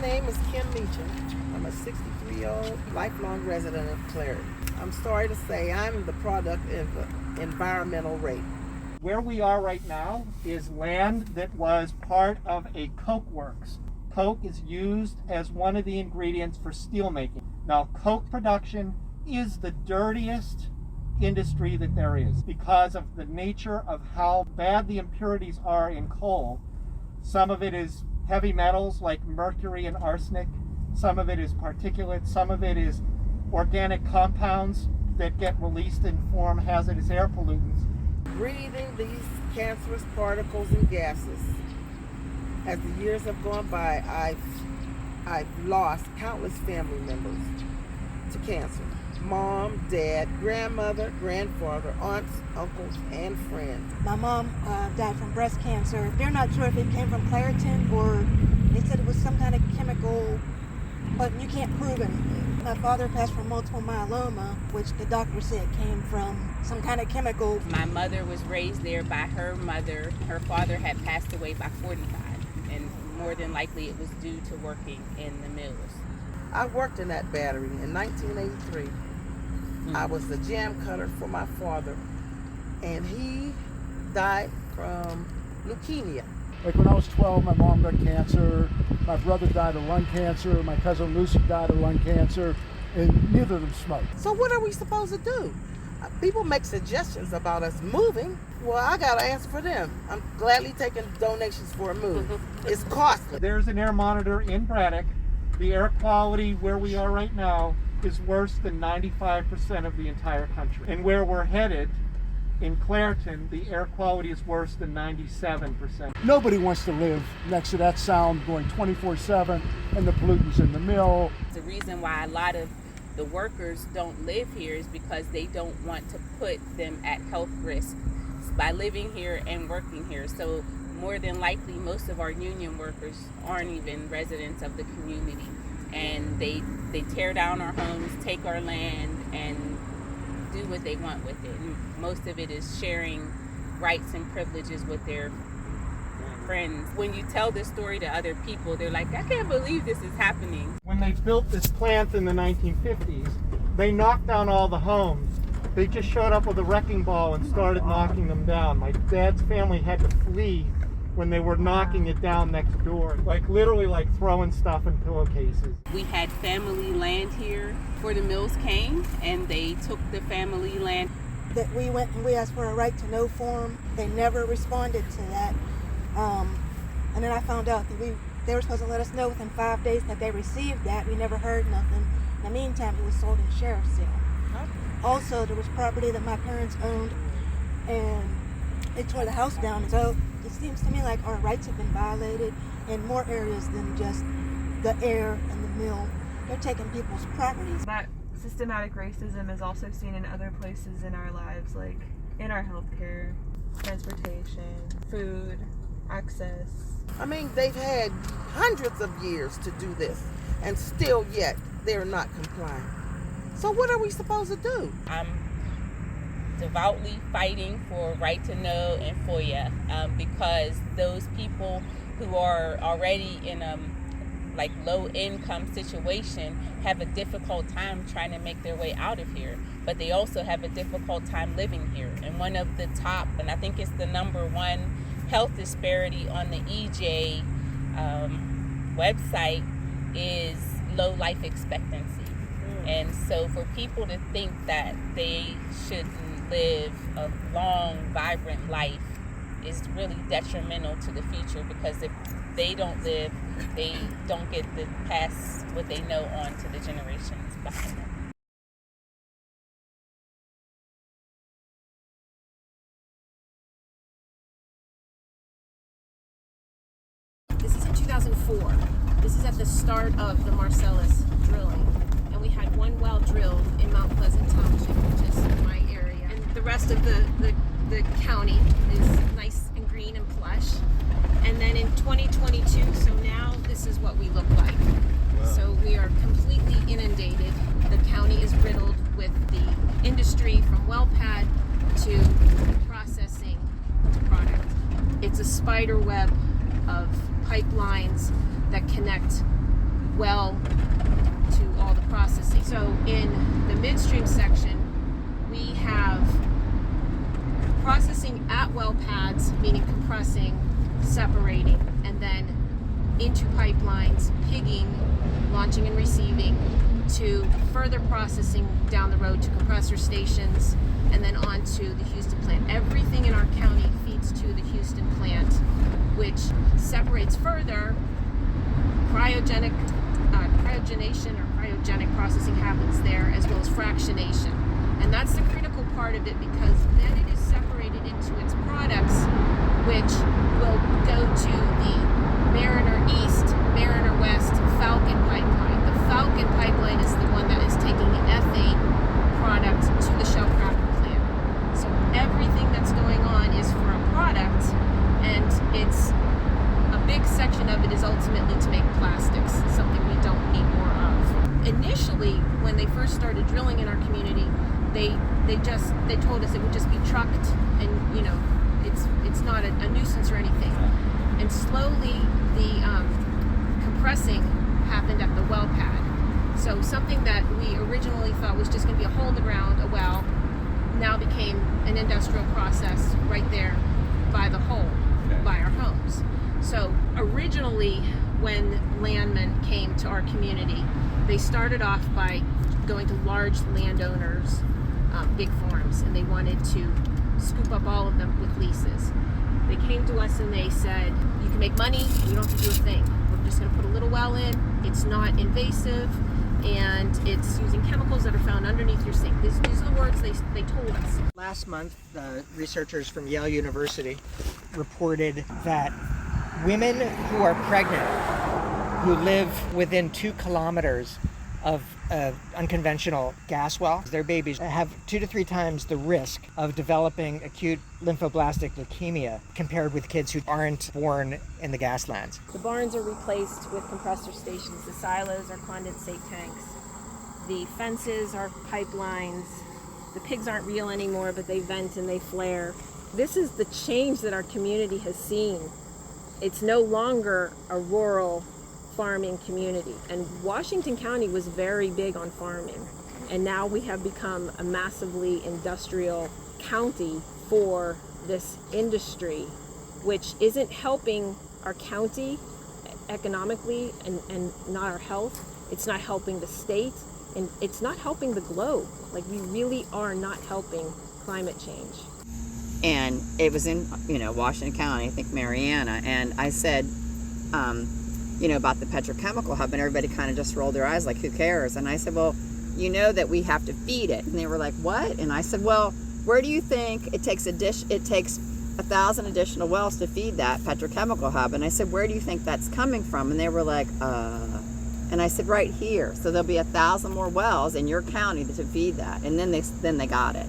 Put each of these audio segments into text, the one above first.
name is Kim Meacham. I'm a 63-year-old lifelong resident of Clarity. I'm sorry to say I'm the product of environmental rape. Where we are right now is land that was part of a coke works. Coke is used as one of the ingredients for steel making. Now, coke production is the dirtiest industry that there is because of the nature of how bad the impurities are in coal. Some of it is heavy metals like mercury and arsenic. Some of it is particulates. Some of it is organic compounds that get released and form hazardous air pollutants. Breathing these cancerous particles and gases. As the years have gone by, I've lost countless family members to cancer. Mom, dad, grandmother, grandfather, aunts, uncles, and friends. My mom died from breast cancer. They're not sure if it came from Claritin or they said it was some kind of chemical, but you can't prove anything. My father passed from multiple myeloma, which the doctor said came from some kind of chemical. My mother was raised there by her mother. Her father had passed away by 45, and more than likely it was due to working in the mills. I worked in that battery in 1983. I was the jam cutter for my father, and he died from leukemia. Like when I was 12, my mom got cancer, my brother died of lung cancer, my cousin Lucy died of lung cancer, and neither of them smoked. So what are we supposed to do? People make suggestions about us moving. Well, I got to answer for them. I'm gladly taking donations for a move. It's costly. There's an air monitor in Braddock. The air quality where we are right now is worse than 95% of the entire country. And where we're headed, in Claritin, the air quality is worse than 97%. Nobody wants to live next to that sound going 24/7 and the pollutants in the mill. The reason why a lot of the workers don't live here is because they don't want to put them at health risk by living here and working here. So more than likely, most of our union workers aren't even residents of the community. And they tear down our homes, take our land, and do what they want with it. And most of it is sharing rights and privileges with their friends. When you tell this story to other people, they're like, I can't believe this is happening. When they built this plant in the 1950s, they knocked down all the homes. They just showed up with a wrecking ball and started knocking them down. My dad's family had to flee when they were knocking it down next door, like literally like throwing stuff in pillowcases. We had family land here before the mills came, and they took the family land. That we went and we asked for a right to know form. They never responded to that. And then I found out that they were supposed to let us know within 5 days that they received that. We never heard nothing. In the meantime, it was sold in sheriff's sale. Also, there was property that my parents owned, and they tore the house down. So it seems to me like our rights have been violated in more areas than just the air and the mill. They're taking people's properties. That systematic racism is also seen in other places in our lives, like in our healthcare, transportation, food, access. I mean, they've had hundreds of years to do this, and still yet they're not complying. So what are we supposed to do? I'm devoutly fighting for right to know and FOIA because those people who are already in a low income situation have a difficult time trying to make their way out of here, but they also have a difficult time living here. And one of the top, and I think it's the #1 health disparity on the EJ website is low life expectancy. And so for people to think that they shouldn't live a long, vibrant life is really detrimental to the future, because if they don't live, they don't get to pass what they know on to the generations behind them. This is in 2004. This is at the start of the Marcellus drilling. And we had one well drilled in Mount Pleasant Township, which is my area. And the rest of the county is nice and green and plush. And then in 2022, so now this is what we look like. Wow. So we are completely inundated. The county is riddled with the industry from well pad to processing to product. It's a spider web of pipelines that connect well to all the processing. So in the midstream section, we have processing at well pads, meaning compressing, separating, and then into pipelines, pigging, launching and receiving, to further processing down the road to compressor stations, and then on to the Houston plant. Everything in our county feeds to the Houston plant, which separates further. Cryogenation or cryogenic processing happens there, as well as fractionation. And that's the critical part of it, because then it is separated into its products, which will go to the Mariner East, Mariner West, Falcon pipeline. The Falcon pipeline is the one that is taking the ethane product to the shell cracker plant. So everything that's going on is for a product, and it's a big section of it is ultimately to make plastics, something we don't need more of. Initially, when they first started drilling in our community, they told us it would just be trucked, and it's not a nuisance or anything. And slowly the compressing happened at the well pad. So something that we originally thought was just going to be a hole in the ground, a well, now became an industrial process right there by the hole, by our homes. So originally, when landmen came to our community, they started off by going to large landowners, big farms, and they wanted to scoop up all of them with leases. They came to us and they said, you can make money, you don't have to do a thing. We're just going to put a little well in, it's not invasive, and it's using chemicals that are found underneath your sink. These are the words they told us. Last month, researchers from Yale University reported that women who are pregnant, who live within 2 kilometers of unconventional gas well, their babies have 2 to 3 times the risk of developing acute lymphoblastic leukemia compared with kids who aren't born in the gas lands. The barns are replaced with compressor stations. The silos are condensate tanks. The fences are pipelines. The pigs aren't real anymore, but they vent and they flare. This is the change that our community has seen. It's no longer a rural farming community, and Washington County was very big on farming, and now we have become a massively industrial county for this industry, which isn't helping our county economically and not our health. It's not helping the state, and it's not helping the globe. Like, we really are not helping climate change. And it was in Washington County, I think Mariana, and I said about the petrochemical hub, and everybody kind of just rolled their eyes like, who cares? And I said, well, you know that we have to feed it. And they were like, what? And I said, well, where do you think it takes 1,000 additional wells to feed that petrochemical hub? And I said, where do you think that's coming from? And they were like, and I said, right here. So there'll be 1,000 more wells in your county to feed that. And then they got it.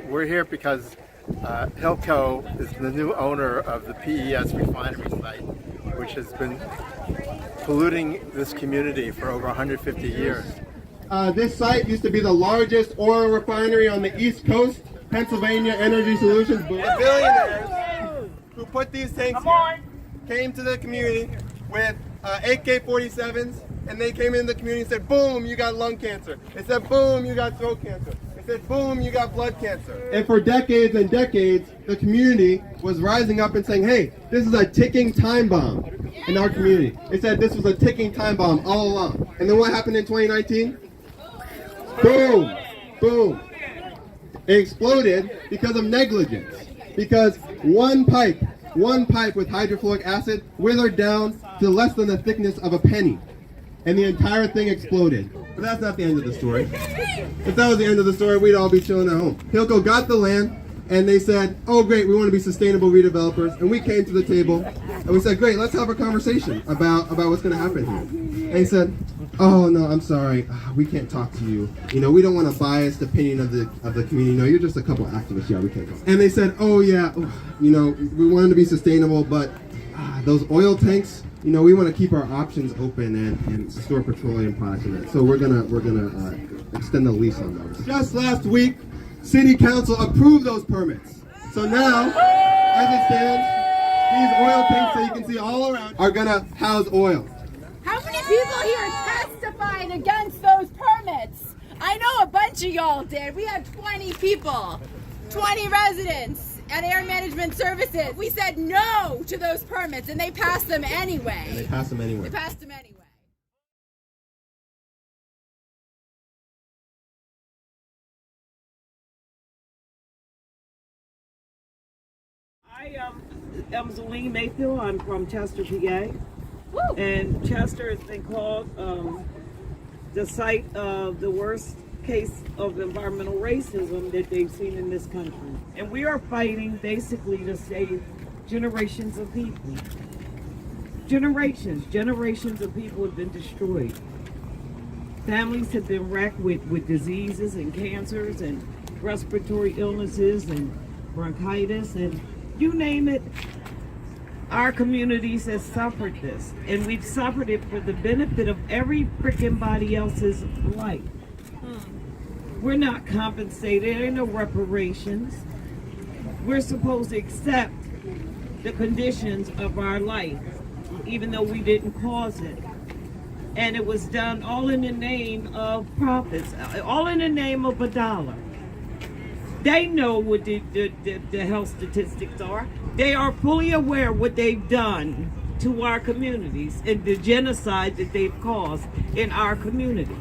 We're here because Hilco is the new owner of the PES refinery site, which has been polluting this community for over 150 years. This site used to be the largest oil refinery on the East Coast. Pennsylvania Energy Solutions. The billionaires who put these tanks here came to the community with AK-47s, and they came in the community and said, boom, you got lung cancer. They said, boom, you got throat cancer. Said, boom, you got blood cancer. And for decades and decades, the community was rising up and saying, hey, this is a ticking time bomb in our community. They said this was a ticking time bomb all along. And then what happened in 2019? Boom, boom. It exploded because of negligence. Because one pipe with hydrofluoric acid withered down to less than the thickness of a penny. And the entire thing exploded. But that's not the end of the story. If that was the end of the story, we'd all be chilling at home. Hilco got the land, and they said, oh great, we want to be sustainable redevelopers. And we came to the table, and we said, great, let's have a conversation about what's going to happen here. And he said, oh no, I'm sorry, we can't talk to you. We don't want a biased opinion of the community. No, you're just a couple activists. Yeah, we can't go. And they said, oh yeah, we wanted to be sustainable, but those oil tanks, you know, we want to keep our options open and store petroleum products in it. So we're gonna extend the lease on those. Just last week, City Council approved those permits. So now, as it stands, these oil tanks that you can see all around are gonna house oil. How many people here testified against those permits? I know a bunch of y'all did. We had 20 people, 20 residents at Air Management Services. We said no to those permits, and they passed them anyway. And they passed them anyway. They passed them anyway. I am Zelene Mayfield. I'm from Chester, PA. Woo! And Chester has been called the site of the worst case of environmental racism that they've seen in this country. And we are fighting basically to save generations of people. Generations of people have been destroyed. Families have been wrecked with diseases and cancers and respiratory illnesses and bronchitis and you name it. Our communities have suffered this, and we've suffered it for the benefit of every frickin' body else's life. We're not compensated, there ain't no reparations. We're supposed to accept the conditions of our life, even though we didn't cause it. And it was done all in the name of profits, all in the name of $1. They know what the health statistics are. They are fully aware what they've done to our communities and the genocide that they've caused in our communities.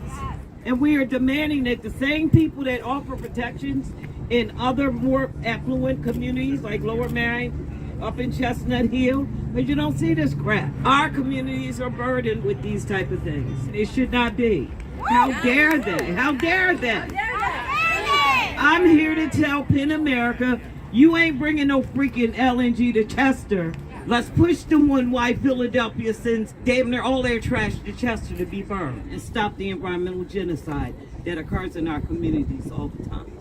And we are demanding that the same people that offer protections in other more affluent communities like Lower Marion, up in Chestnut Hill, but you don't see this crap. Our communities are burdened with these type of things. It should not be. How dare they? How dare they? I'm here to tell Penn America, you ain't bringing no freaking LNG to Chester. Let's push them one why Philadelphia sends damn near all their trash to Chester to be burned and stop the environmental genocide that occurs in our communities all the time.